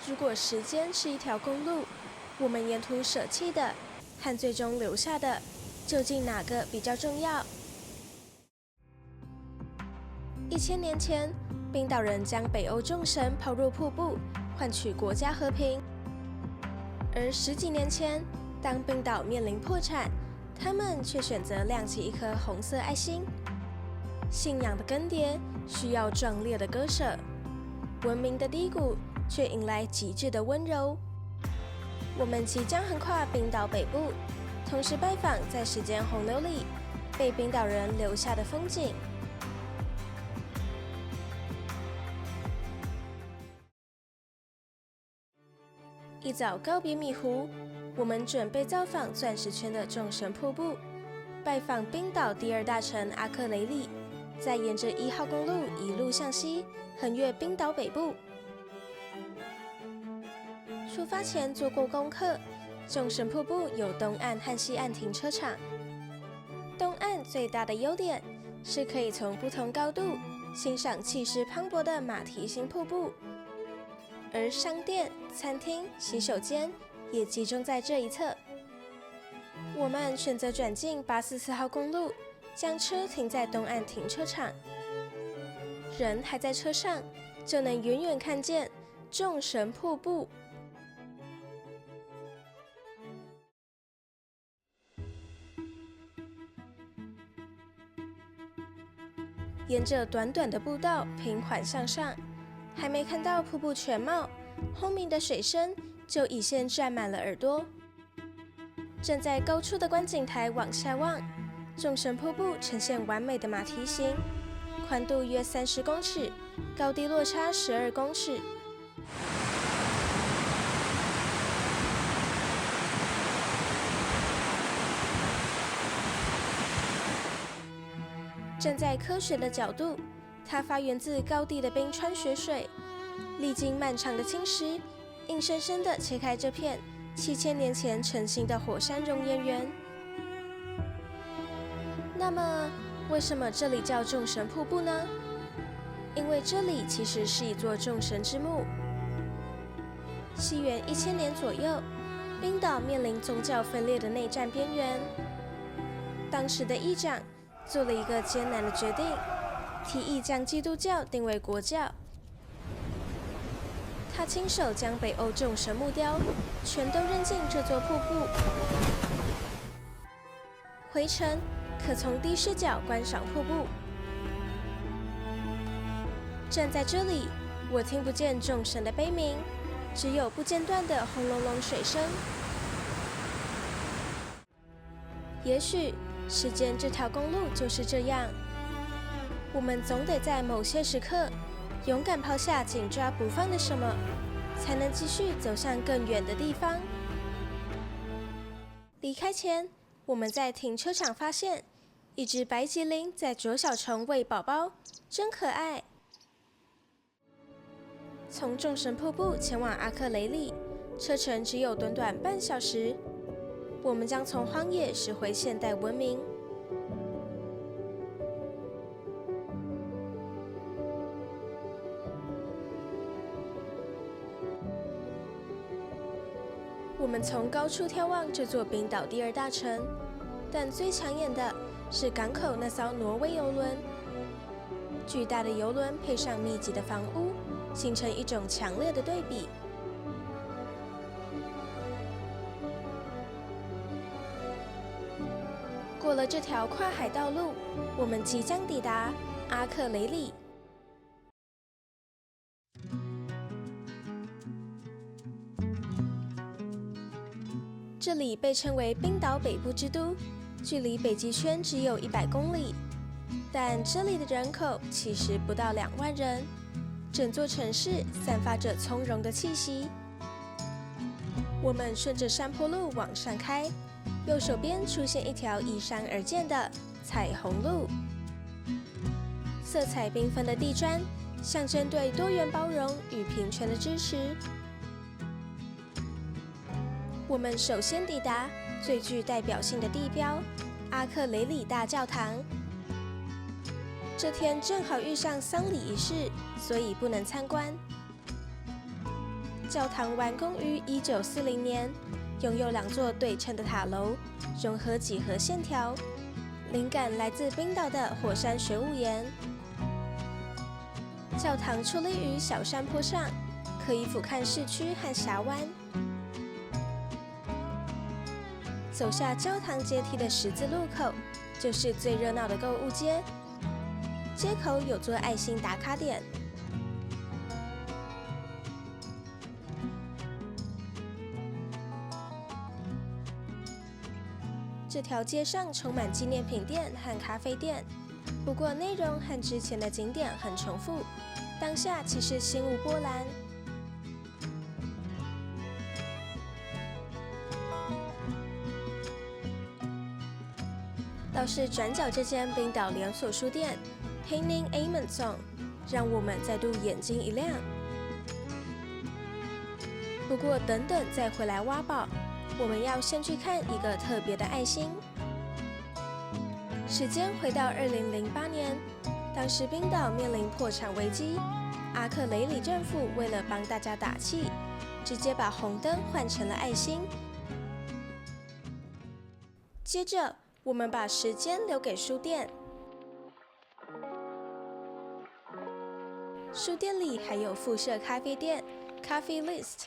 如果时间是一条公路，我们沿途舍弃的和最终留下的，究竟哪个比较重要？1000年前，冰岛人将北欧众神抛入瀑布，换取国家和平。而10几年前，当冰岛面临破产，他们却选择亮起一颗红色爱心。信仰的更迭需要壮烈的割舍，文明的低谷却迎来极致的温柔。我们即将横跨冰岛北部，同时拜访在时间洪流里被冰岛人留下的风景。一早告别米湖，我们准备造访钻石圈的众神瀑布，拜访冰岛第2大城阿克雷里，再沿着1号公路一路向西，横越冰岛北部。出发前做过功课，众神瀑布有东岸和西岸停车场。东岸最大的优点是可以从不同高度欣赏气势磅礴的马蹄形瀑布，而商店、餐厅、洗手间也集中在这一侧。我们选择转进844号公路，将车停在东岸停车场。人还在车上，就能远远看见众神瀑布。沿着短短的步道平缓向上，还没看到瀑布全貌，轰鸣的水声就已先占满了耳朵。站在高处的观景台往下望，众神瀑布呈现完美的马蹄形，宽度约30公尺，高低落差12公尺。站在科学的角度，它发源自高地的冰川雪水，历经漫长的侵蚀，硬生生地切开这片7000年前成型的火山熔岩源。那么，为什么这里叫众神瀑布呢？因为这里其实是一座众神之墓。西元1000年左右，冰岛面临宗教分裂的内战边缘，当时的议长做了一个艰难的决定，提议将基督教定为国教。他亲手将北欧众神木雕全都扔进这座瀑布，回程可从低视角观赏瀑布。站在这里，我听不见众神的悲鸣，只有不间断的轰隆隆水声。也许时间这条公路就是这样，我们总得在某些时刻勇敢抛下紧抓不放的什么，才能继续走向更远的地方。离开前，我们在停车场发现一只白吉林在啄小虫喂宝宝，真可爱。从众神瀑布前往阿克雷里，车程只有短短半小时。我们将从荒野驶回现代文明。我们从高处眺望这座冰岛第2大城，但最抢眼的是港口那艘挪威邮轮。巨大的邮轮配上密集的房屋，形成一种强烈的对比。过了这条跨海道路，我们即将抵达阿克雷里。这里被称为冰岛北部之都，距离北极圈只有100公里，但这里的人口其实不到2万人，整座城市散发着从容的气息。我们顺着山坡路往上开，右手边出现一条依山而建的彩虹路，色彩缤纷的地砖象征对多元包容与平权的支持。我们首先抵达最具代表性的地标阿克雷里大教堂。这天正好遇上丧礼仪式，所以不能参观。教堂完工于1940年，拥有2座对称的塔楼，融合几何线条，灵感来自冰岛的火山玄武岩。教堂矗立于小山坡上，可以俯瞰市区和峡湾。走下教堂阶梯的十字路口，就是最热闹的购物街。街口有座爱心打卡点。这条街上充满纪念品店和咖啡店，不过内容和之前的景点很重复，当下其实心无波澜。倒是转角这间冰岛连锁书店 Penning Amundsen 让我们再度眼睛一亮。不过等等再回来挖宝，我们要先去看一个特别的爱心。时间回到2008年，当时冰岛面临破产危机，阿克雷里政府为了帮大家打气，直接把红灯换成了爱心。接着我们把时间留给书店，书店里还有附设咖啡店 Coffee List。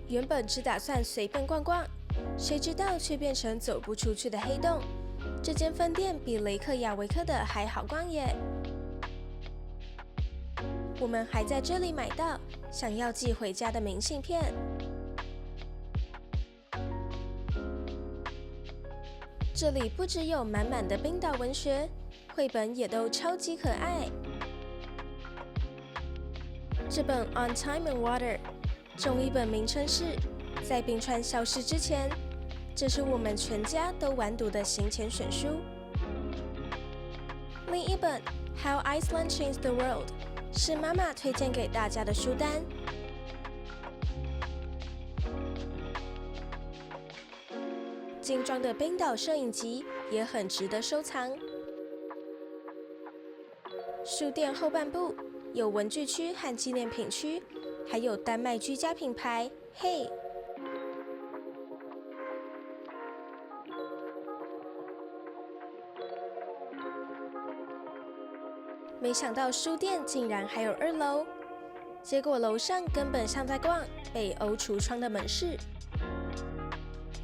原本只打算随便逛逛，谁知道却变成走不出去的黑洞。这间分店比雷克雅维克的还好逛耶！我们还在这里买到想要寄回家的明信片。这里不只有满满的冰岛文学，绘本也都超级可爱。这本《On Time and Water》中译本名称是《在冰川消失之前》，这是我们全家都完读的行前选书。另一本《How Iceland Changed the World》是妈妈推荐给大家的书单。精装的冰岛摄影集也很值得收藏。书店后半部有文具区和纪念品区，还有丹麦居家品牌 Hey。没想到书店竟然还有2楼，结果楼上根本像在逛北欧橱窗的门市。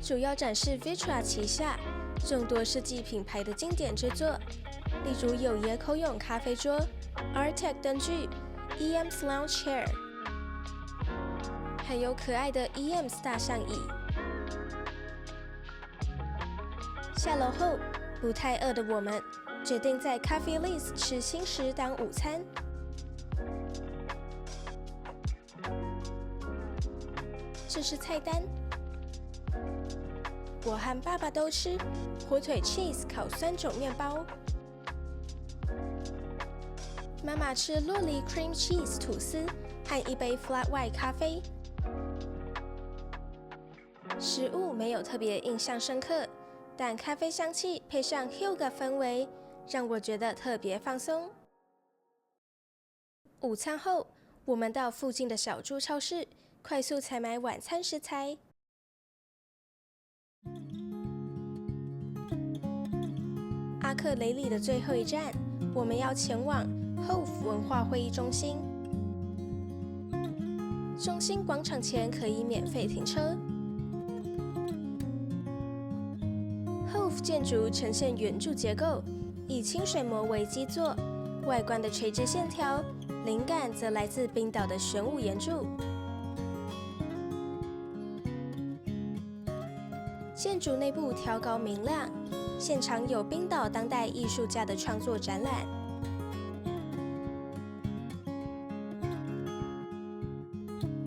主要展示 Vitra 旗下众多设计品牌的经典之作，例如有野口勇咖啡桌、Artec 灯具、EM's Lounge Chair， 还有可爱的 EM's 大象椅。下楼后，不太饿的我们决定在 Coffee List 吃轻食当午餐。这是菜单。我和爸爸都吃火腿 cheese 烤酸种面包，妈妈吃洛梨 cream cheese 吐司和一杯 flat white 咖啡。食物没有特别印象深刻，但咖啡香气配上 hygge 氛围，让我觉得特别放松。午餐后，我们到附近的小猪超市快速采买晚餐食材。阿克雷里的最后一站，我们要前往 Hof 文化会议中心。中心广场前可以免费停车。Hof 建筑呈现圆柱结构，以清水模为基座，外观的垂直线条，灵感则来自冰岛的玄武岩柱。建筑内部挑高明亮，现场有冰岛当代艺术家的创作展览。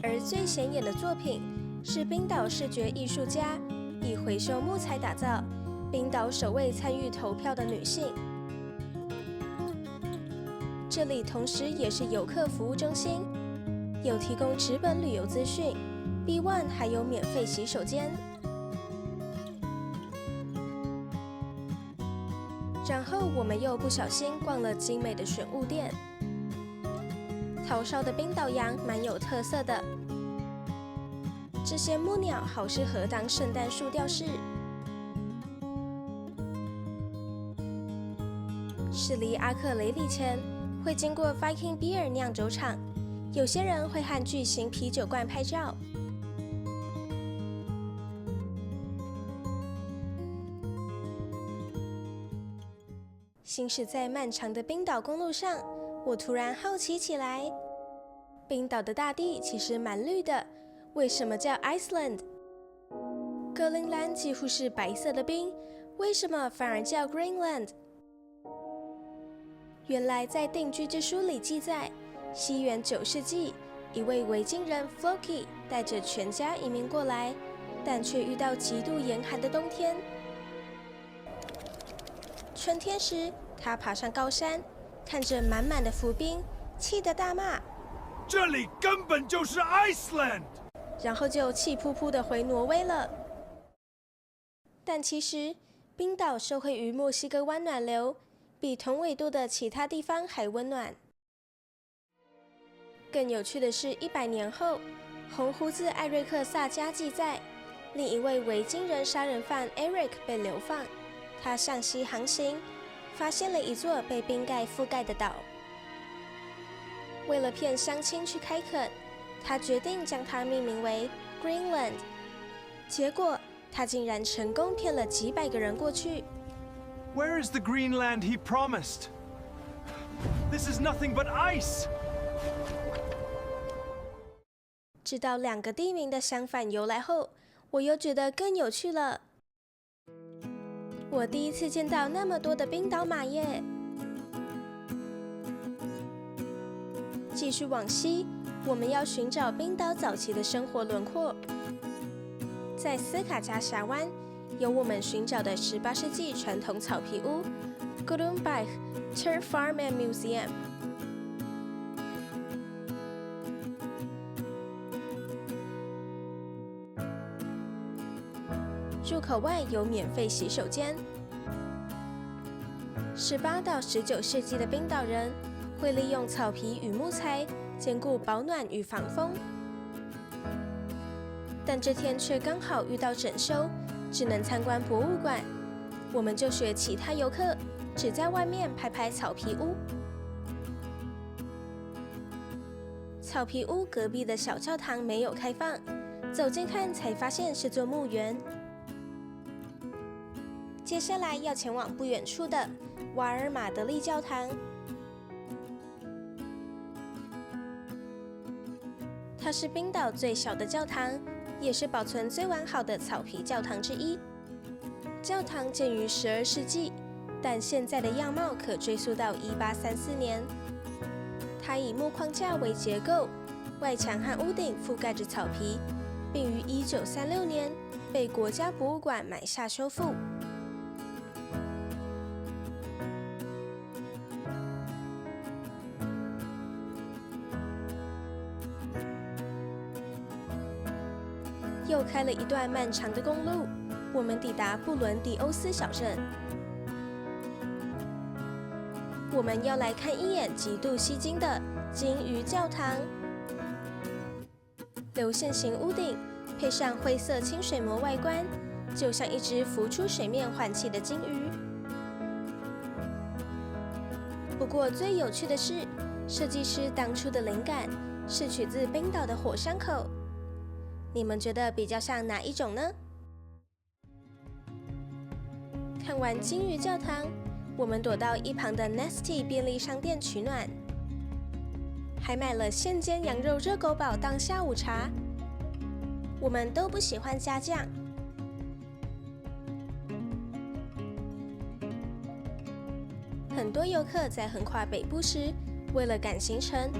而最显眼的作品是冰岛视觉艺术家以回收木材打造，冰岛首位参与投票的女性。这里同时也是游客服务中心，有提供纸本旅游资讯 ，B1 还有免费洗手间。然后我们又不小心逛了精美的选物店，陶烧的冰岛羊蛮有特色的。这些木鸟好适合当圣诞树吊饰。驶离阿克雷里前，会经过 Viking Beer 酿酒厂，有些人会和巨型啤酒罐拍照。行驶在漫长的冰岛公路上，我突然好奇起来：冰岛的大地其实蛮绿的，为什么叫 Iceland？ 格陵兰几乎是白色的冰，为什么反而叫 Greenland？ 原来在《定居之书》里记载，西元9世纪，一位维京人 Floki 带着全家移民过来，但却遇到极度严寒的冬天。春天时，他爬上高山，看着满满的浮冰，气得大骂：“这里根本就是 Iceland！” 然后就气扑扑地回挪威了。但其实，冰岛受惠于墨西哥湾暖流，比同纬度的其他地方还温暖。更有趣的是，100年后，红胡子艾瑞克萨加记载，另一位维京人杀人犯 Eric 被流放。他向西航行，发现了一座被冰盖覆盖的岛。为了骗乡亲去开垦，他决定将它命名为 Greenland。结果，他竟然成功骗了几百个人过去。Where is the Greenland he promised? This is nothing but ice. 知道2个地名的相反由来后，我又觉得更有趣了。我第一次见到那么多的冰岛马耶！继续往西，我们要寻找冰岛早期的生活轮廓。在斯卡加峡湾，有我们寻找的18世纪传统草皮屋 Gudumbaich Turf Farm and Museum。入口外有免费洗手间。18到19世纪的冰岛人会利用草皮与木材兼顾保暖与防风，但这天却刚好遇到整修，只能参观博物馆。我们就学其他游客，只在外面拍拍草皮屋。草皮屋隔壁的小教堂没有开放，走近看才发现是座墓园。接下来要前往不远处的瓦尔马德利教堂，它是冰岛最小的教堂，也是保存最完好的草皮教堂之一。教堂建于12世纪，但现在的样貌可追溯到1834年。它以木框架为结构，外墙和屋顶覆盖着草皮，并于1936年被国家博物馆买下修复。又开了一段漫长的公路，我们抵达布伦迪欧斯小镇。我们要来看一眼极度吸睛的金鱼教堂，流线型屋顶配上灰色清水膜外观，就像一只浮出水面换气的金鱼。不过最有趣的是，设计师当初的灵感是取自冰岛的火山口。你们觉得比较像哪一种呢？看完金鱼教堂，我们躲到一旁的 Nestea 便利商店取暖，还买了现煎羊肉热狗堡当下午茶。我们都不喜欢加酱。很多游客在横跨北部时，为了赶行程，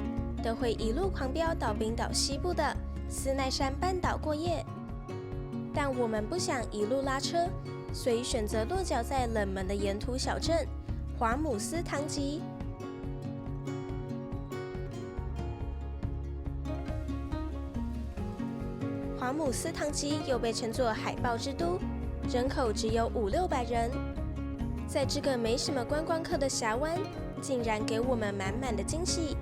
都会一路狂飙到冰岛西部的斯奈山半岛过夜，但我们不想一路拉车，所以选择落脚在冷门的沿途小镇华姆斯堂吉。华姆斯堂吉又被称作海豹之都，人口只有500-600人。在这个没什么观光客的峡湾，竟然给我们满满的惊喜。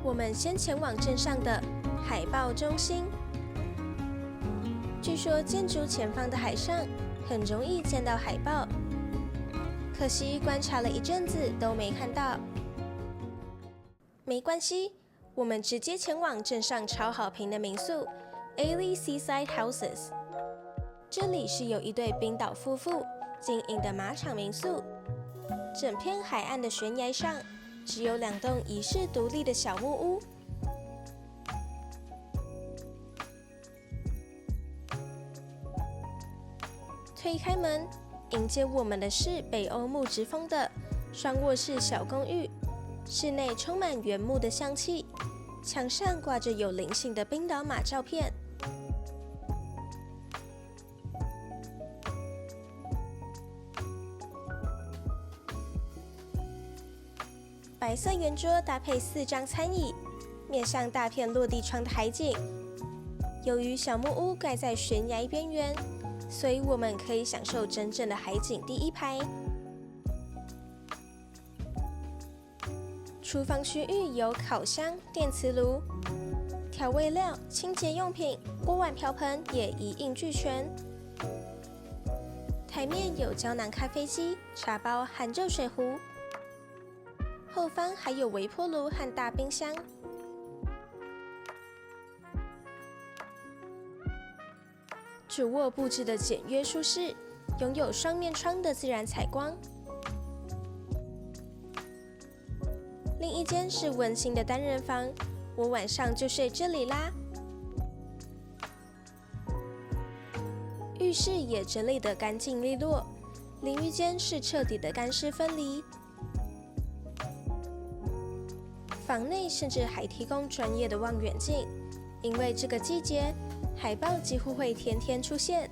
我们先前往镇上的海豹中心。据说建筑前方的海上很容易见到海豹，可惜观察了一阵子都没看到。没关系，我们直接前往镇上超好评的民宿 Ailey Seaside Houses。这里是有一对冰岛夫妇经营的马场民宿。整片海岸的悬崖上，只有2栋遗世独立的小木屋。推开门，迎接我们的是北欧木质风的双卧室小公寓。室内充满原木的香气，墙上挂着有灵性的冰岛马照片。白色圆桌搭配4张餐椅，面向大片落地窗的海景。由于小木屋盖在悬崖边缘，所以我们可以享受真正的海景第一排。厨房区域有烤箱、电磁炉、调味料、清洁用品、锅碗瓢盆也一应俱全。台面有胶囊咖啡机、茶包和热水壶，后方还有微波炉和大冰箱。主卧布置的简约舒适，拥有双面窗的自然采光。另一间是温馨的单人房，我晚上就睡这里啦。浴室也整理得干净利落，淋浴间是彻底的干湿分离。房内甚至还提供专业的望远镜，因为这个季节海豹几乎会天天出现。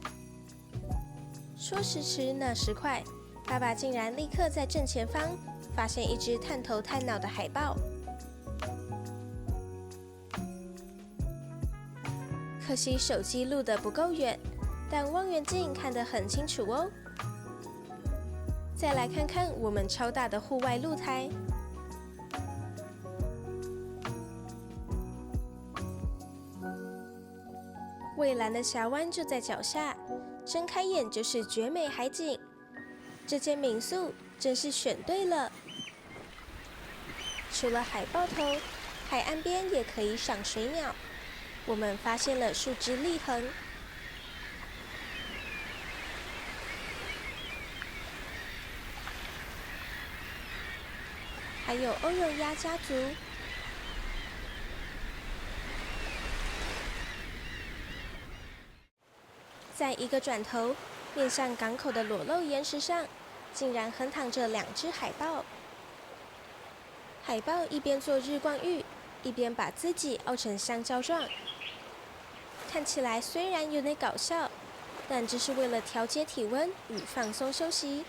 说时迟，那时快，爸爸竟然立刻在正前方发现一只探头探脑的海豹。可惜手机录得不够远，但望远镜看得很清楚哦。再来看看我们超大的户外露台。蔚蓝的峡湾就在脚下，睁开眼就是绝美海景。这间民宿真是选对了。除了海豹头，海岸边也可以赏水鸟。我们发现了树枝立痕，还有欧肉鸭家族。在一个转头，面向港口的裸露岩石上，竟然横躺着2只海豹。海豹一边做日光浴，一边把自己凹成香蕉状。看起来虽然有点搞笑，但这是为了调节体温与放松休息。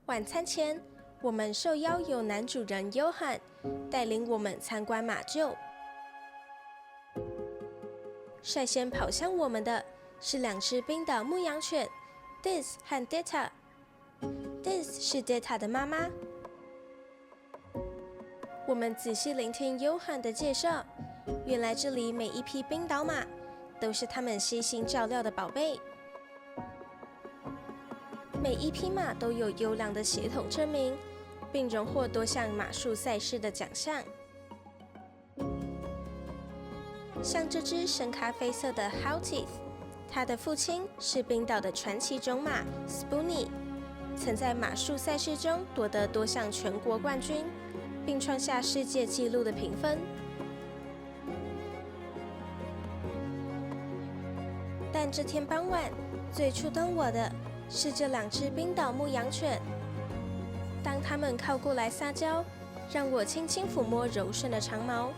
晚餐前，我们受邀由男主人 Johan 带领我们参观马厩。率先跑向我们的是2只冰岛牧羊犬 Dis 和 Detta。Dis 是 Detta 的妈妈。我们仔细聆听 Johan 的介绍，原来这里每一匹冰岛马都是他们悉心照料的宝贝。每一匹马都有优良的血统证明，并荣获多项马术赛事的奖项。像这只深咖啡色的 Howteeth， 它的父亲是冰岛的传奇种马 Spoonie， 曾在马术赛事中夺得多项全国冠军，并创下世界纪录的评分。但这天傍晚，最触动我的是这2只冰岛牧羊犬。当它们靠过来撒娇，让我轻轻抚摸柔顺的长毛，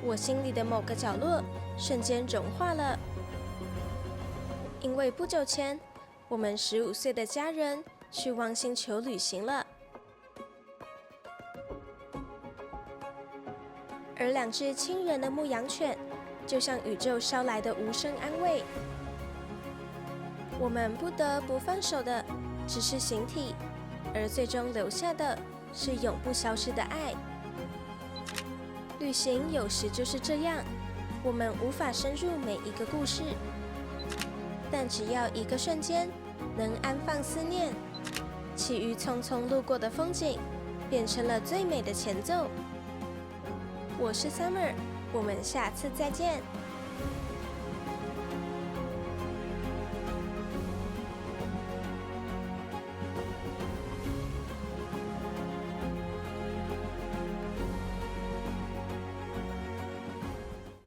我心里的某个角落瞬间融化了。因为不久前，我们15岁的家人去望星球旅行了，而2只亲人的牧羊犬就像宇宙捎来的无声安慰。我们不得不放手的只是形体，而最终留下的是永不消失的爱。旅行有时就是这样，我们无法深入每一个故事，但只要一个瞬间能安放思念，其余匆匆路过的风景变成了最美的前奏。我是 Summer，我们下次再见。